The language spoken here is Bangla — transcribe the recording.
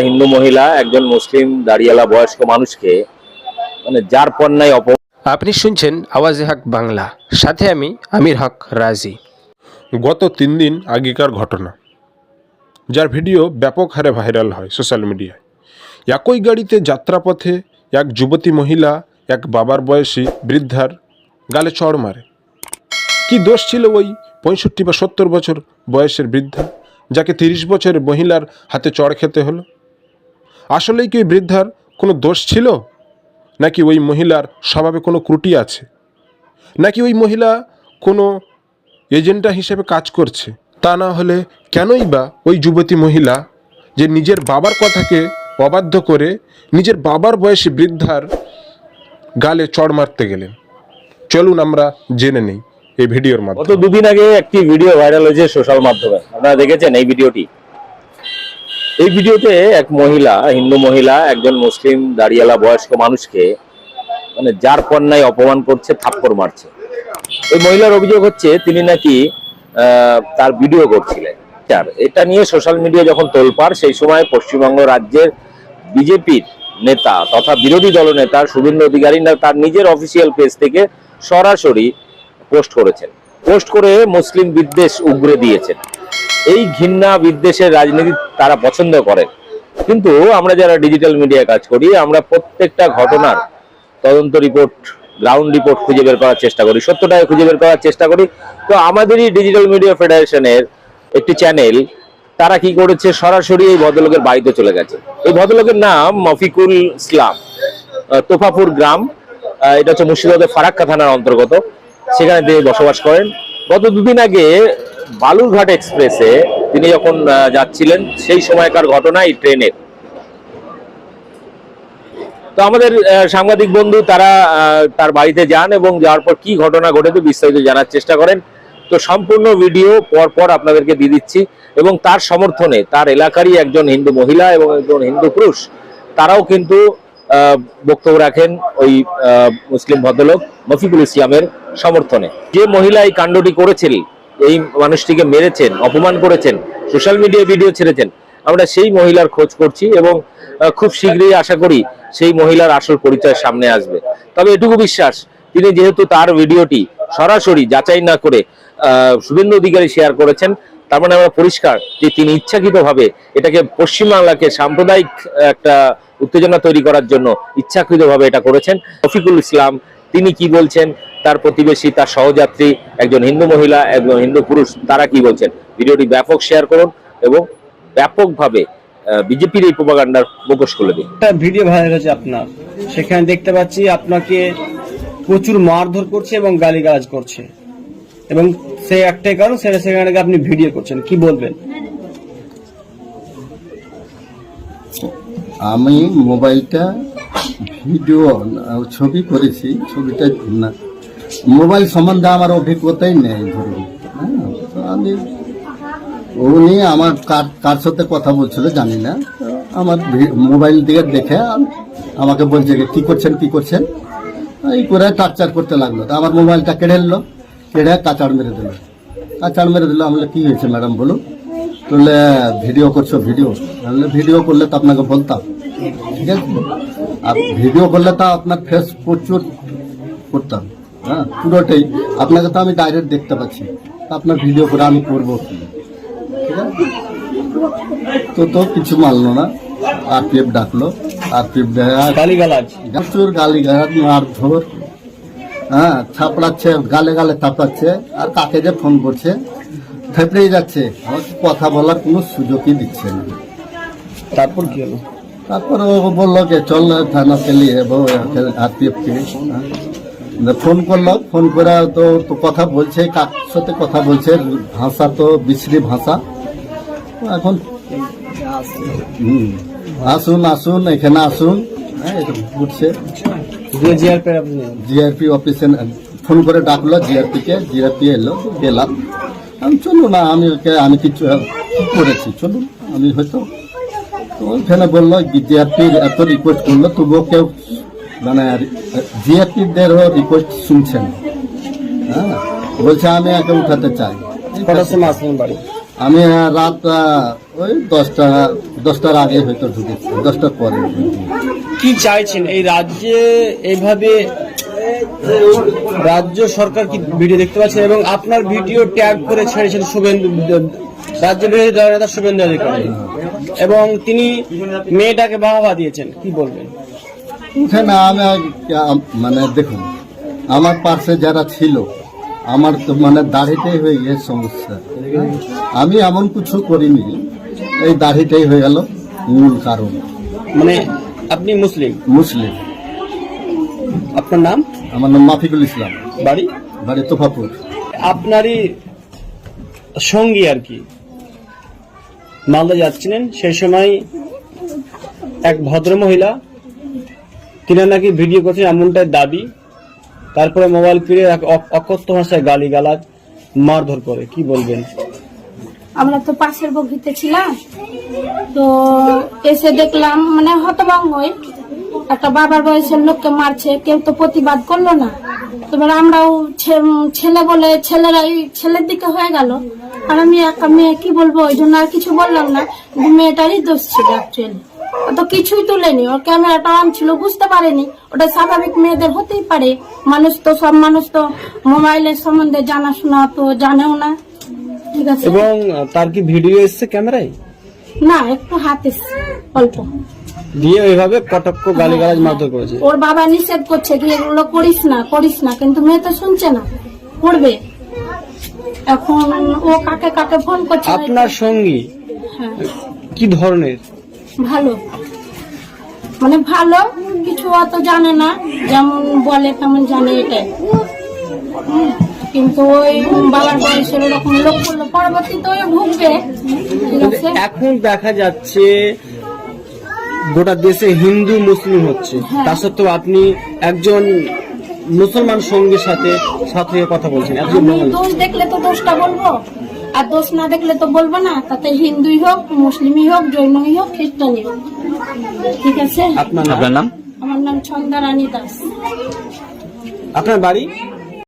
হিন্দু মহিলা একজন মুসলিম দাড়িওয়ালা বয়স্ক মানুষকে মানে যার পণ্যায় আপনি শুনছেন আওয়াজে হক বাংলা, সাথে আমি আমির হক রাজি। গত 3 দিন আগেকার ঘটনা, যার ভিডিও ব্যাপক হারে ভাইরাল হয় সোশ্যাল মিডিয়ায়। একই গাড়িতে যাত্রাপথে এক যুবতী মহিলা এক বাবার বয়সী বৃদ্ধার গালে চড় মারে। কি দোষ ছিল ওই 65 বা 70 বছর বয়সের বৃদ্ধা, যাকে 30 বছরের মহিলার হাতে চড় খেতে হলো? আসলেই কি ওই বৃদ্ধার কোনো দোষ ছিল, নাকি ওই মহিলার স্বভাবে কোনো ত্রুটি আছে, নাকি ওই মহিলা কোনো এজেন্ডা হিসেবে কাজ করছে? তা না হলে কেনই বা ওই যুবতী মহিলা যে নিজের বাবার কথাকে অবাধ্য করে নিজের বাবার বয়সী বৃদ্ধার গালে চড় মারতে গেলেন? চলুন আমরা জেনে নেই এই ভিডিওর মাধ্যমে। গত 2 দিন আগে একটি ভিডিও ভাইরাল হয়েছে সোশ্যাল মাধ্যমে, আপনারা দেখেছেন এই ভিডিওটি। এই ভিডিওতে এক মহিলা, হিন্দু মহিলা একজন মুসলিম দাড়িওয়ালা বয়স্ক মানুষকে মানে যার পণ্যায় অপমান করছে, থাপ্পড় মারছে। এই মহিলার অভিযোগ হচ্ছে তিনি নাকি তার ভিডিও করছিলেন। এটা নিয়ে সোশ্যাল মিডিয়া যখন তোলপাড়, সেই সময় পশ্চিমবঙ্গ রাজ্যের বিজেপির নেতা তথা বিরোধী দলনেতা শুভেন্দু অধিকারী তার নিজের অফিসিয়াল পেজ থেকে সরাসরি পোস্ট করেছেন। পোস্ট করে মুসলিম বিদ্বেষ উগরে দিয়েছেন। এই ঘৃণা বিদ্বেষের রাজনীতি তারা পছন্দ করেন, কিন্তু আমরা যারা ডিজিটাল মিডিয়ায় কাজ করি, আমরা প্রত্যেকটা ঘটনার তদন্ত রিপোর্ট, গ্রাউন্ড রিপোর্ট খুঁজে বের করার চেষ্টা করি, সত্যটাকে খুঁজে বের করার চেষ্টা করি। তো আমাদেরই ডিজিটাল মিডিয়া ফেডারেশনের একটি চ্যানেল, তারা কি করেছে, সরাসরি এই ভদ্রলোকের বাড়িতে চলে গেছে। এই ভদ্রলোকের নাম মফিকুল ইসলাম, তোফাপুর গ্রাম, এটা হচ্ছে মুর্শিদাবাদের ফারাক্কা থানার অন্তর্গত। সেখানে তিনি বসবাস করেন। গত 2 দিন আগে বালুরঘাট এক্সপ্রেসে তিনি যখন যাচ্ছিলেন, সেই সময়কার ঘটনা এই ট্রেনের। তো আমাদের সাংবাদিক বন্ধু তারা তার বাড়িতে যান এবং যাওয়ার পর কি ঘটনা ঘটেছে বিস্তারিত জানার চেষ্টা করেন। তো সম্পূর্ণ ভিডিও পর আপনাদেরকে দিয়ে দিচ্ছি। এবং তার সমর্থনে তার এলাকারই একজন হিন্দু মহিলা এবং একজন হিন্দু পুরুষ, তারাও কিন্তু বক্তব্য রাখেন ওই মুসলিম ভদ্রলোক মফিকুল ইসলামের সমর্থনে। যে মহিলা এই কাণ্ডটি করেছিল, এই মানুষটিকে মেরেছেন, অপমান করেছেন, সোশ্যাল মিডিয়ায় ভিডিও ছেড়েছেন, আমরা সেই মহিলার খোঁজ করছি এবং খুব শীঘ্রই আশা করি সেই মহিলার আসল পরিচয় সামনে আসবে। তবে এটুকু বিশ্বাস, তিনি যেহেতু তার ভিডিওটি সরাসরি যাচাই না করে শুভেন্দু অধিকারী শেয়ার করেছেন, তার মানে আমরা পরিষ্কার যে তিনি ইচ্ছাকৃতভাবে এটাকে পশ্চিমবাংলাকে সাম্প্রদায়িক একটা উত্তেজনা তৈরি করার জন্য ইচ্ছাকৃতভাবে এটা করেছেন। রফিকুল ইসলাম তিনি কি বলছেন, তার প্রতিবেশী, তার সহযাত্রী, একজন হিন্দু মহিলা, একজন হিন্দু পুরুষ, তারা কি বলছেন? ভিডিওটি ব্যাপক শেয়ার করুন এবং ব্যাপকভাবে বিজেপির এই প্রোপাগান্ডার মুখোশ খুলে দিন। একটা ভিডিও ভাইরাল হয়েছে আপনার, সেখানে দেখতে পাচ্ছি আপনাকে প্রচুর মারধর করছে এবং গালিগালাজ করছে, এবং সেই একটাই কারণ, সেখানে আপনি ভিডিও করছেন, কি বলবেন? আমি মোবাইলটা ভিডিও ছবি করেছি, ছবিটা না, মোবাইল সম্বন্ধে আমার অভিজ্ঞতাই নেই ধরুন। আমি উনি আমার কার সাথে কথা বলছিল জানি না, আমার মোবাইল দিয়ে দেখে আমাকে বলছে কি করছেন এই করে টার্চার করতে লাগলো। আমার মোবাইলটা কেড়ে নিল, কেড়ে কাচাড় মেরে দিল। আমি কি হয়েছে ম্যাডাম বলুন? বললে ভিডিও করছো, ভিডিও করলে তো আপনাকে বলতাম, ঠিক আছে, আর ভিডিও করলে তো আপনার ফেস প্রচুর করতাম, হ্যাঁ পুরোটাই। আপনাকে তো আমি ডাইরেক্ট দেখতে পাচ্ছি, আপনার ভিডিও করে আমি করবো কি? ঠিক আছে, তো কিছু মানলো না, আরপিএফ ডাকলো, আরপিএফ প্রচুর গালিগালাজ, মারধর, হ্যাঁ থাপড়াচ্ছে, গালে থাপড়াচ্ছে, আর কাকে যে ফোন করছে থেপড়েই যাচ্ছে, আমাকে কথা বলার কোনো সুযোগই দিচ্ছে না। তারপর কি হলো? তারপর ও বললো যে চল থানা পেলিয়ে আরপিএফকে ফোন করলো। ফোন করে তো কথা বলছে, কার সাথে কথা বলছে, ভাষা তো বিশ্রী ভাষা। এখন আসুন এখানে আসুন, হ্যাঁ এটা বুঝছে। জিআরপি অফিসে ফোন করে ডাকলো, জিআরপি এলো, গেলাম। আমি চলুন না, আমি কিছু করেছি, চলুন আমি হয়তো। তো ওইখানে বললো জিআরপির এত রিকোয়েস্ট করলো, তবুও কেউ মানে জিআরপিদেরও রিকোয়েস্ট শুনছেন। হ্যাঁ বলছে আমি একে উঠাতে চাই। আমি রাত ওই 10টার আগে হয়তো ঢুকেছে, 10টার পরে। কি চাইছেন এই রাজ্যে এইভাবে রাজ্য সরকার কি ভিডিও দেখতে পাচ্ছেন এবং আপনার ভিডিও ট্যাগ করে ছেড়েছেন শুভেন্দু, রাজ্য বিরোধী দলের নেতা শুভেন্দু অধিকারী, এবং তিনি মেয়েটাকে বাহবা দিয়েছেন, কি বলবেন? এখানে মানে দেখুন, আমার পাশে যারা ছিল, আমার তো মানে দাড়িটাই হয়ে গিয়ে সমস্যা। আমি এমন কিছু করিনি, এই দাড়িটাই হয়ে গেল মূল কারণ। মানে আপনি মুসলিম? মুসলিম। আপনার নাম? আমার নাম মাফিকুল ইসলাম, বাড়ি? বাড়ি তোফাপুর। আপনারই সঙ্গী আর কি মালদা যাচ্ছিলেন, সেই সময় এক ভদ্র মহিলা, তিনি নাকি ভিডিও করছেন এমনটাই দাবি, তারপরে মোবাইল ফিরে অকথ্য ভাষায় গালিগালাজ মারধর করে, কি বলবেন? আমরা তো পাশের বগিতে ছিলাম, তো এসে দেখলাম মানে হতভম্ব হয়ে একটা বাবার বয়সের লোককে মারছে, কেউ তো প্রতিবাদ করলো না। এবার আমরাও ছেলে বলে ছেলেরাই ছেলের দিকে হয়ে গেল, আর আমি একা মেয়ে, কি বলবো, ওই জন্য আর কিছু বললাম না। মেয়েটারই দোষ ছিল অ্যাকচুয়ালি, ও তো কিছুই তুলেনি, ওর ক্যামেরাটা অন ছিল, বুঝতে পারেনি। ওটা স্বাভাবিক মেয়েদের হতেই পারে, মানুষ তো সব মানুষ তো মোবাইলের সম্বন্ধে জানাশোনা তো জানেও না, ঠিক আছে। এবং তার কি ভিডিও এসছে ক্যামেরায়? না, একটু হাতে অল্প দিয়ে ওইভাবে কটক্ষ গালিগালাজ মারধর করেছে। ওর বাবা নিষেধ করছে কি এগুলো করিস না, কিন্তু মেয়ে তো শুনছে না, করবে। এখন ও কাকে কাকে ফোন করছে। আপনার সঙ্গী হ্যাঁ, কি ধরনের? ভালো, মানে ভালো, কিছু অত জানে না, যেমন বলে তেমন জানে, এটাই। কিন্তু ওই বাবার বয়সের ওরকম লোক করলো, পরবর্তীতে ওই ভুগবে, ঠিক আছে। এখন দেখা যাচ্ছে গোটা দেশে হিন্দু মুসলিম হচ্ছে, তা সত্ত্বেও আপনি একজন মুসলমান সঙ্গীর সাথে কথা বলছেন। একজন আমি দোষ দেখলে তো দোষটা বলবো, আর দোষ না দেখলে তো বলবো না। তাতে হিন্দুই হোক, মুসলিমই হোক, জৈনই হোক, খ্রিস্টানই হোক, ঠিক আছে। আপনার নাম? আমার নাম ছন্দা রানী দাস। আপনার বাড়ি?